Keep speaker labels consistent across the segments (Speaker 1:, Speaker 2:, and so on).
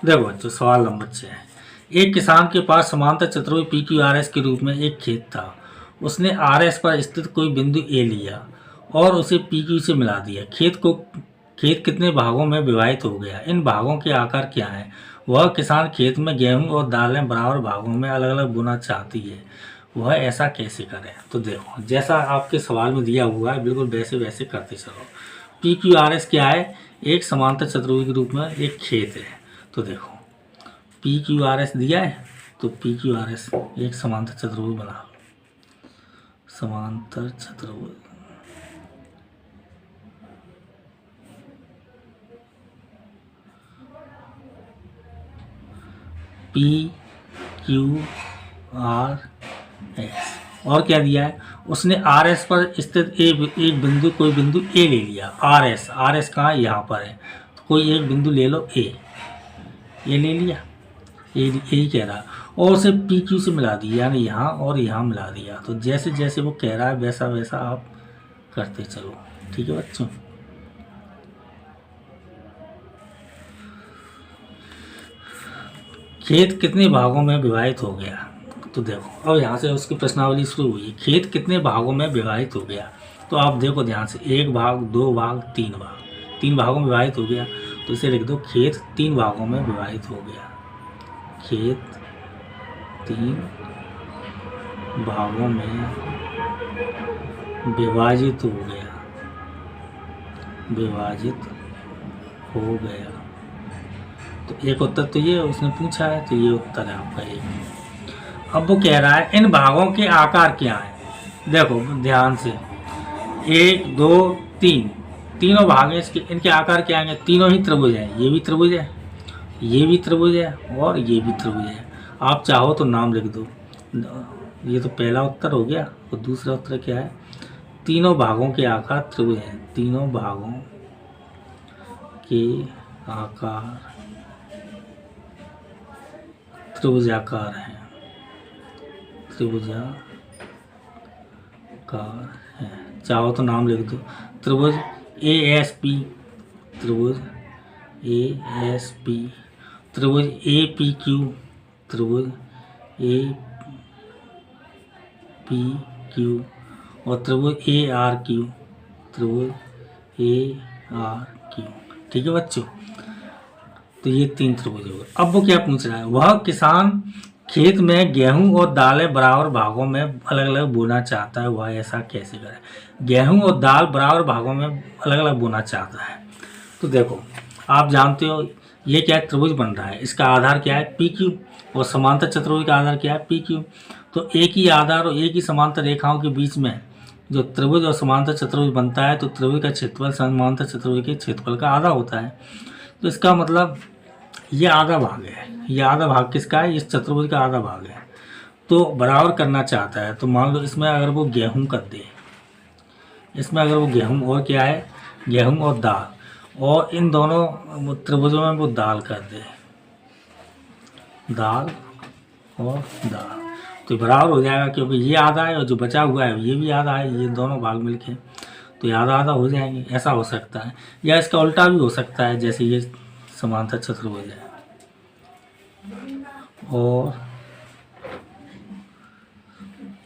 Speaker 1: देखो बच्चों, सवाल नंबर 6। एक किसान के पास समांतर चतुर्भुज PQRS के रूप में एक खेत था। उसने RS पर स्थित कोई बिंदु A लिया और उसे PQ से मिला दिया। खेत कितने भागों में विभाजित हो गया? इन भागों के आकार क्या हैं? वह किसान खेत में गेहूं और दालें बराबर भागों में अलग अलग बोना चाहती है, वह ऐसा कैसे करे? तो देखो, जैसा आपके सवाल में दिया हुआ है बिल्कुल वैसे वैसे करते चलो। PQRS क्या है? एक समांतर चतुर्भुज के रूप में एक खेत है। तो देखो, PQRS दिया है तो PQRS एक समांतर चतुर्भुज बना लो। समांतर चतुर्भुज PQRS। और क्या दिया है? उसने RS पर स्थित एक बिंदु कोई बिंदु A ले लिया। RS कहाँ है? यहाँ पर है। तो कोई एक बिंदु ले लो A ले लिया, यही कह रहा है। और उसे PQ से मिला दिया, यानी यहाँ और यहाँ मिला दिया। तो जैसे जैसे वो कह रहा है वैसा वैसा आप करते चलो। ठीक है बच्चों। खेत कितने भागों में विभाजित हो गया? तो देखो, अब यहाँ से उसकी प्रश्नावली शुरू हुई। खेत कितने भागों में विभाजित हो गया? तो आप देखो ध्यान से, 1 भाग, 2 भाग, 3 भाग। 3 भागों में विभाजित हो गया तो इसे लिख दो, खेत 3 भागों में विभाजित हो गया। खेत 3 भागों में विभाजित हो गया। तो एक उत्तर तो ये उसने पूछा है, तो ये उत्तर है आपका एक। अब वो कह रहा है इन भागों के आकार क्या है? देखो ध्यान से, 1 2 3 तीनों भाग हैं इसके। इनके आकार क्या आएंगे? तीनों ही त्रिभुज हैं। ये भी त्रिभुज है, ये भी त्रिभुज है और ये भी त्रिभुज है। आप चाहो तो नाम लिख दो। ये तो पहला उत्तर हो गया। और दूसरा उत्तर क्या है? तीनों भागों के आकार त्रिभुज हैं। तीनों भागों के आकार त्रिभुजाकार हैं। चाहो तो नाम लिख दो। त्रिभुज ASP, त्रिभुज ASP, त्रिभुज APQ, त्रिभुज APQ और त्रिभुज ARQ, त्रिभुज ARQ। ठीक है बच्चों, तो ये 3 त्रिभुज हो गए। अब वो क्या पूछ रहा है? वह किसान खेत में गेहूं और दालें बराबर भागों में अलग अलग बोना चाहता है, वह ऐसा कैसे करे? गेहूं और दाल बराबर भागों में अलग अलग बोना चाहता है। तो देखो, आप जानते हो ये क्या त्रिभुज बन रहा है, इसका आधार क्या है? PQ। और समांतर चतुर्भुज का आधार क्या है? PQ। तो एक ही आधार और एक ही समांतर रेखाओं के बीच में जो त्रिभुज और समांतर चतुर्भुज बनता है, तो त्रिभुज का क्षेत्रफल समांतर चतुर्भुज के क्षेत्रफल का आधा होता है। तो इसका मतलब ये आधा भाग है। ये आधा भाग किसका है? इस चतुर्भुज का आधा भाग है। तो बराबर करना चाहता है। तो मान लो इसमें अगर वो गेहूं कर दे, इसमें अगर वो गेहूं और क्या है? गेहूं और दाल, और इन दोनों त्रिभुजों में वो दाल कर दे, दाल और दाल, तो बराबर हो जाएगा, क्योंकि ये आधा है और जो बचा हुआ है ये भी आधा है। ये दोनों भाग मिलके तो ये आधा आधा हो जाएंगे। ऐसा हो सकता है, या इसका उल्टा भी हो सकता है, जैसे ये समांतर चतुर्भुज है और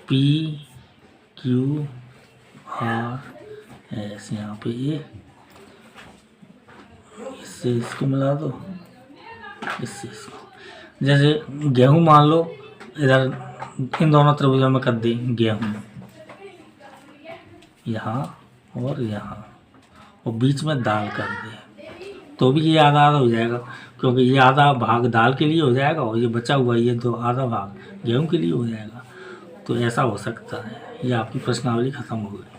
Speaker 1: PQRS, यहाँ पे ये इससे इसको मिला दो, इससे इसको। जैसे गेहूं मान लो इधर इन दोनों त्रिभुजों में कर दे गेहूं, यहाँ और यहाँ, और बीच में दाल कर दे, तो भी ये आधा आधा हो जाएगा, क्योंकि ये आधा भाग दाल के लिए हो जाएगा और ये बचा हुआ ये दो आधा भाग गेहूं के लिए हो जाएगा। तो ऐसा हो सकता है। ये आपकी प्रश्नावली खत्म हो गई।